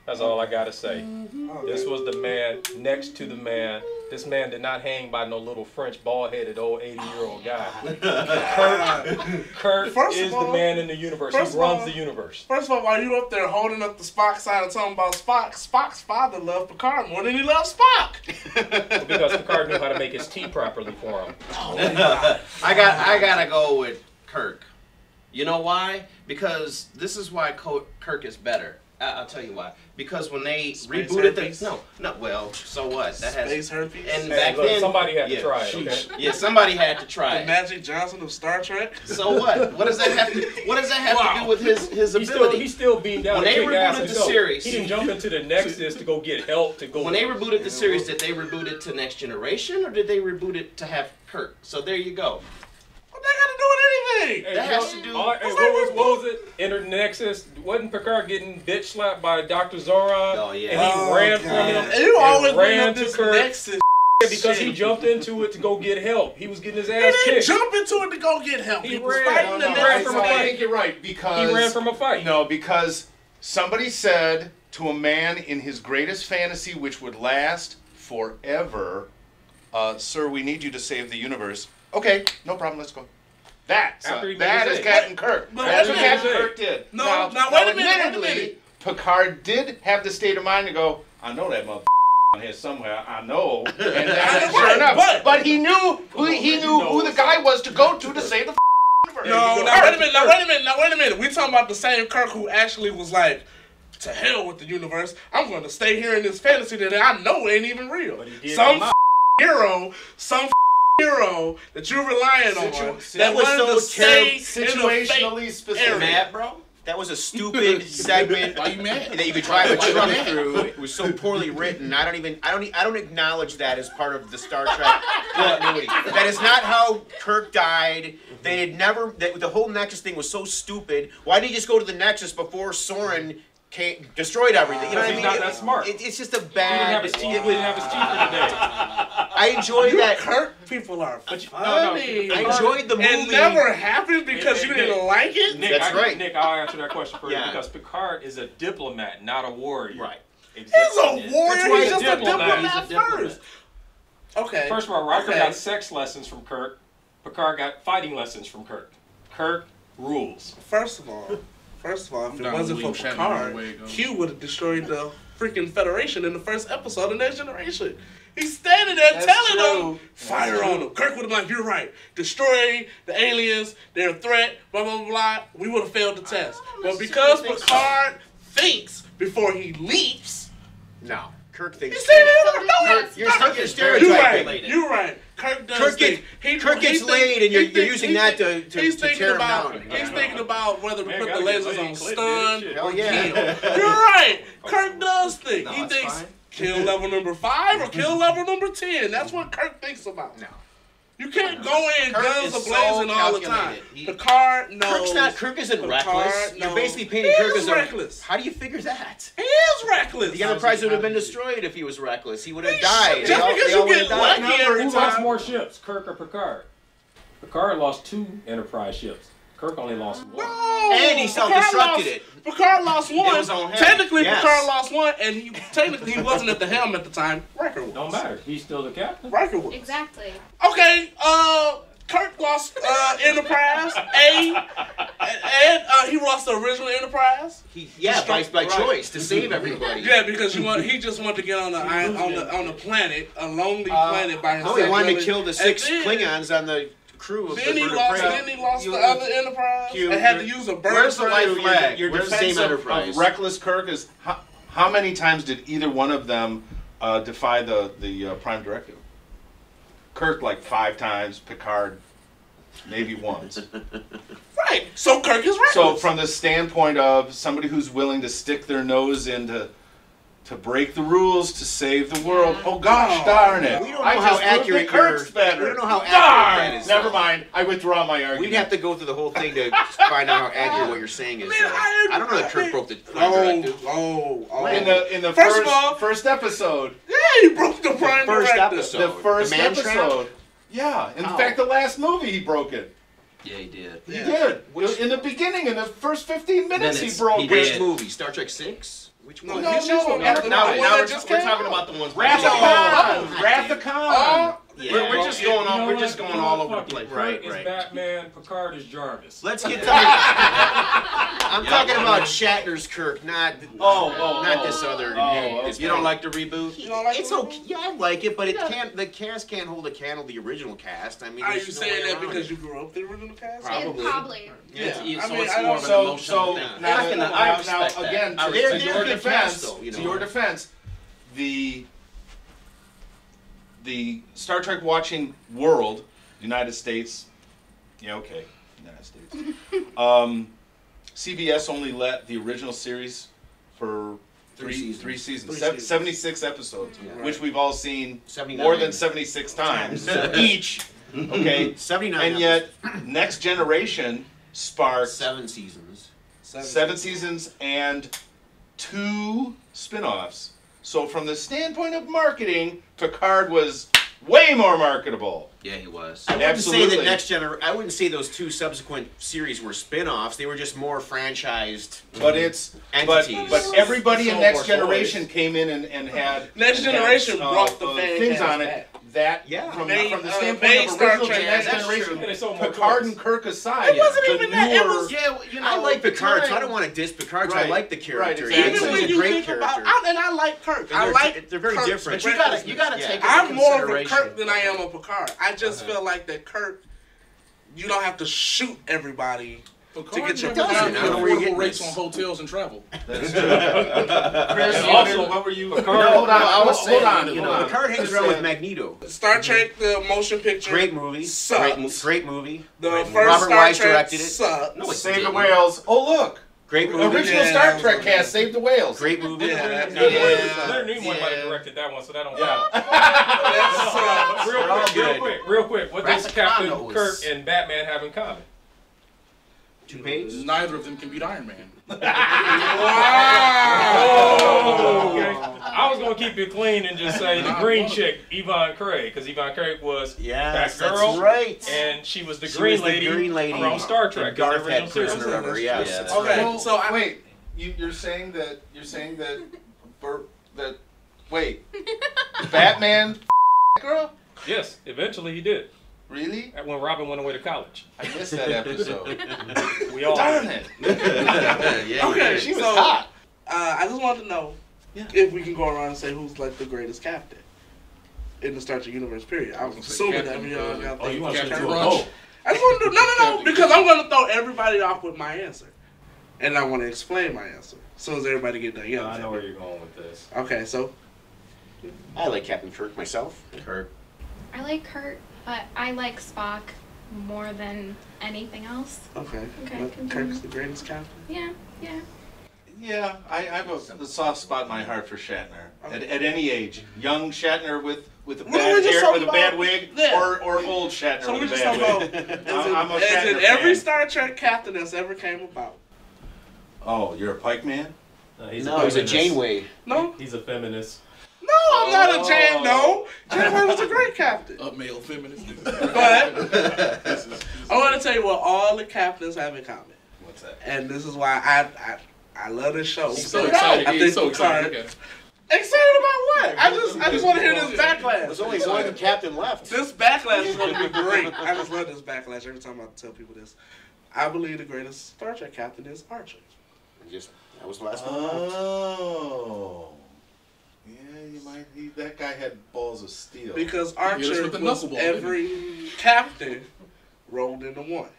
That's all I gotta say. This was the man next to the man. This man did not hang by no little French bald-headed old 80-year-old guy. Kirk is the man in the universe. He runs the universe. First of all, while you up there holding up the Spock side and talking about Spock, Spock's father loved Picard more than he loved Spock. Because Picard knew how to make his tea properly for him. I gotta go with Kirk. You know why? Because this is why Kirk is better. I'll tell you why. Because when they rebooted well, so what? That has Space herpes. And back then, somebody had to try it. Okay? Yeah, somebody had to try it. Magic Johnson of Star Trek. So what? What does that have to? What does that have to do with his ability? He's still being down. When they rebooted the series, he didn't jump into the Nexus to go get help to go. When they rebooted the series, did they reboot it to Next Generation or did they reboot it to have Kirk? So there you go. What that got to do with anything? Hey, that has to do. What was it? Enter the Nexus. Wasn't Picard getting bitch slapped by Dr. Zoran? Oh yeah. And he ran from him. And you always ran to Kirk Nexus. Because he jumped into it to go get help. He was getting his ass kicked. He didn't jump into it to go get help. He ran. He ran from a fight. I think you're right because he ran from a fight. No, because somebody said to a man in his greatest fantasy, which would last forever, "Sir, we need you to save the universe." Okay, no problem. Let's go. That is Captain Kirk. That's what Captain Kirk did. Now wait a minute. Picard did have the state of mind to go, I know that motherfucker here somewhere. I know. And then, sure enough. But he knew who the guy was to go to save the universe. Now wait a minute. We talking about the same Kirk who actually was like, to hell with the universe. I'm going to stay here in this fantasy that I know ain't even real. Some hero that you're relying on that was wanted so to stay situationally specific. Mad, bro? That was a stupid segment that you could drive a truck through. It was so poorly written. I don't acknowledge that as part of the Star Trek continuity. That is not how Kirk died. They had never. The whole Nexus thing was so stupid. Why didn't he just go to the Nexus before Soren destroyed everything? You know what I mean? He's not that smart. It's just a bad. He didn't have his teeth. He didn't have his teeth for today. I enjoyed that. Kirk people are funny. I enjoyed the movie. It never happened because you didn't like it? That's right. Nick, I'll answer that question for you because Picard is a diplomat, not a warrior. Right. Exactly. He's a warrior. He's just a diplomat first. Okay. First of all, Riker got sex lessons from Kirk. Picard got fighting lessons from Kirk. Kirk rules. First of all, if it wasn't for Picard, Q would have destroyed the freaking Federation in the first episode of Next Generation. He's standing there telling them, fire on them. Kirk would have been like, you're right. Destroy the aliens. They're a threat. Blah, blah, blah, blah. We would have failed the test. But because Picard thinks before he leaps. No. Kirk thinks. He's standing there. You're stereotyping. You're right. Kirk does think. Kirk gets laid and you're using that to tear him down. He's thinking about whether to put the lasers on stun or kill. Yeah. You're right. Kirk does think. He thinks kill level number 5 or kill level number 10. That's what Kirk thinks about. No. You can't go in guns a-blazing all the time. Picard knows. Kirk isn't reckless. You're basically painting Kirk as reckless. How do you figure that? He is reckless. The Enterprise would have been destroyed if he was reckless. He would have died. Just because you get lucky every time. Who lost more ships, Kirk or Picard? Picard lost 2 Enterprise ships. Kirk only lost 1. No, and he self-destructed it. Picard lost 1. It was on him. Technically, Picard lost 1, and he wasn't at the helm at the time. Riker was. Don't matter. He's still the captain. Riker was. Exactly. Okay, Kirk lost Enterprise, and he lost the original Enterprise. By choice to save everybody. Yeah, because he just wanted to get on the planet, a lonely planet by himself. No, he wanted to kill the 6 Klingons on the crew of Then he lost the other Enterprise and had to use a bird. Where's the white flag? Your defense of reckless Kirk is how many times did either one of them defy the Prime Directive? Kirk like 5 times, Picard maybe once. Right. So Kirk is reckless. So from the standpoint of somebody who's willing to stick their nose into to break the rules to save the world. Oh gosh darn it. We don't know how accurate Kirk's better. We don't know how accurate that is. Never mind. I withdraw my argument. We'd have to go through the whole thing to find out how accurate what you're saying is. I don't know that Kirk broke the Prime Directive. In the first episode. Yeah, he broke the Prime Directive. The first episode. Yeah. In fact, the last movie he broke it. Yeah, he did. He did. In the beginning, in the first 15 minutes, he broke it. Which movie? Star Trek 6? Which No, one? no, Now we're talking about the ones. Wrath of Khan. We're just going on. We're just going all over the place. Kirk is Batman. Picard is Jarvis. Let's get to I'm talking about Shatner's Kirk, not this other. You don't like the reboot? It's okay. Yeah, I like it, but it can't. The cast can't hold a candle to the original cast. I mean, are you saying that because you grew up with the original cast? Probably. Yeah. I mean, it's more of an So emotional thing. now again, to your defense, the Star Trek watching world, United States, United States. CBS only let the original series for three seasons, 76 episodes, which we've all seen more than 76 times each. Okay, 79, and yet Next Generation sparked 7 seasons, 7 seasons and 2 spin-offs. So from the standpoint of marketing, Picard was way more marketable. Yeah, he was. I wouldn't say that I wouldn't say those 2 subsequent series were spin-offs. They were just more franchised. But entities. But everybody in Next Generation came in and had Next Generation brought the fan things cast on it. back. That from the standpoint of original Next Generation, Picard and Kirk aside, it wasn't even that. It was I like Picard, so I don't want to diss Picard. So I like the character. Right, exactly. even when He's a you great think character. about, and I like Kirk. They're very Kirk's different. But you gotta take. I'm more of a Kirk than I am a Picard. I just feel like that Kirk, you don't have to shoot everybody to get your affordable rates on hotels and travel. That's true. Chris, Also, what were you? Hold on. Picard hangs around with Magneto. Star Trek, the motion picture. Great movie. Sucks. Great movie. The first Robert Star Wise Trek directed it. sucks. No, Save the Whales. Oh look, Great movie. original Star Trek cast. Save the Whales. Great movie. Yeah, Leonard Nimoy might have directed that one, so that don't count. Real quick. What does Captain Kirk and Batman have in common? 2 pages. Neither of them can beat Iron Man. Wow. Okay. I was gonna keep it clean and just say the green chick, Yvonne Craig, because Yvonne Craig was that girl, that's right. and she was the green lady from Star Trek. Garth had prisoner of her. Yes. Okay. Well, So wait, you're saying that Batman girl? Yes, eventually he did. Really? When Robin went away to college. I missed that episode. We all Darn it. Okay, She was so, hot. I just wanted to know if we can go around and say who's like the greatest captain in the Star Trek universe. Period. I was assuming that we all got. Oh, you want to Captain do a Crunch? vote? I just want to no, because I'm going to throw everybody off with my answer, and I want to explain my answer as soon as everybody get done. I know where you're going with this. Okay, so I like Captain Kirk myself. Kirk. I like Kurt, but I like Spock more than anything else. okay, Okay, but Kirk's the greatest captain. Yeah. Yeah, I have a soft spot in my heart for Shatner. At any age, young Shatner with a bad hair, with a bad wig, or old Shatner So we're with a just bad talking wig. about I'm a as Shatner in every fan. Star Trek captain that's ever came about. Oh, you're a Pike man? He's a Janeway. No, He's a feminist. no, I'm not a Jane. No, Janeway was a great captain. A male feminist. But I want to tell you what all the captains have in common, What's that? and this is why I love this show. He's so excited. I He's think so Picard. excited. Okay. Excited about what? I just want to hear this backlash. There's only one captain left. This backlash is going to be great. I just love this backlash every time I tell people this. I believe the greatest Star Trek captain is Archer. That was the last one. Oh. Yeah, you might. That guy had balls of steel. Because hit us Archer with the was knuckleball, every captain rolled into one.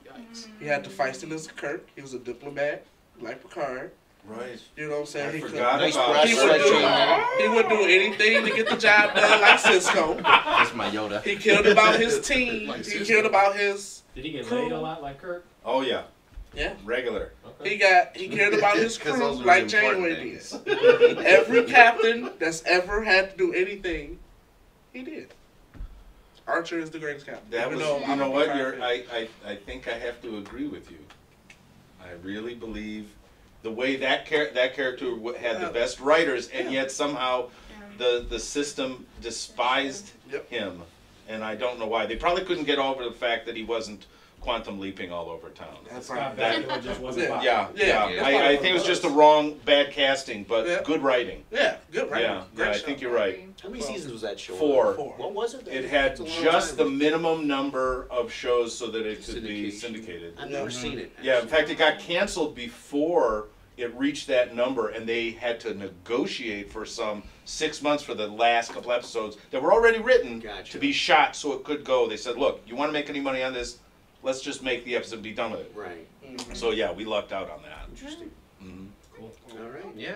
Yikes. He had the feistiness of Kirk. He was a diplomat, like Picard. Right. You know what I'm saying? I He forgot Nice about brush, that. he would do anything to get the job done, like Cisco. That's my Yoda. He cared about his team. Like He Cisco. cared about his. Did he get laid a lot like Kirk? Oh yeah. Yeah. Regular. He cared about his 'Cause crew those are like important Janeway did. things. Every captain that's ever had to do anything, he did. Archer is the greatest captain. That Even was. though You I'm know a what? Picard fan. I think I have to agree with you. I really believe the way that character had the best writers, and yet somehow the system despised him, and I don't know why. They probably couldn't get over the fact that he wasn't quantum leaping all over town. That's Scott right. Bakula just wasn't Yeah. popular. Yeah. That's I probably think it was what just the wrong, bad casting, but Yeah. good writing. Yeah, good, right? Yeah, Great I show. think you're right. How many seasons was that show? 4. What was it? It had It's a long just the time. minimum number of shows so that it could be Syndication. syndicated. I've never seen it. Yeah, in actually. fact, it got canceled before it reached that number, and they had to negotiate for some 6 months for the last couple episodes that were already written Gotcha. to be shot so it could go. They said, look, you want to make any money on this? Let's just make the episode and be done with it. Right. So yeah, we lucked out on that. Interesting. Mhm. All right. Yeah.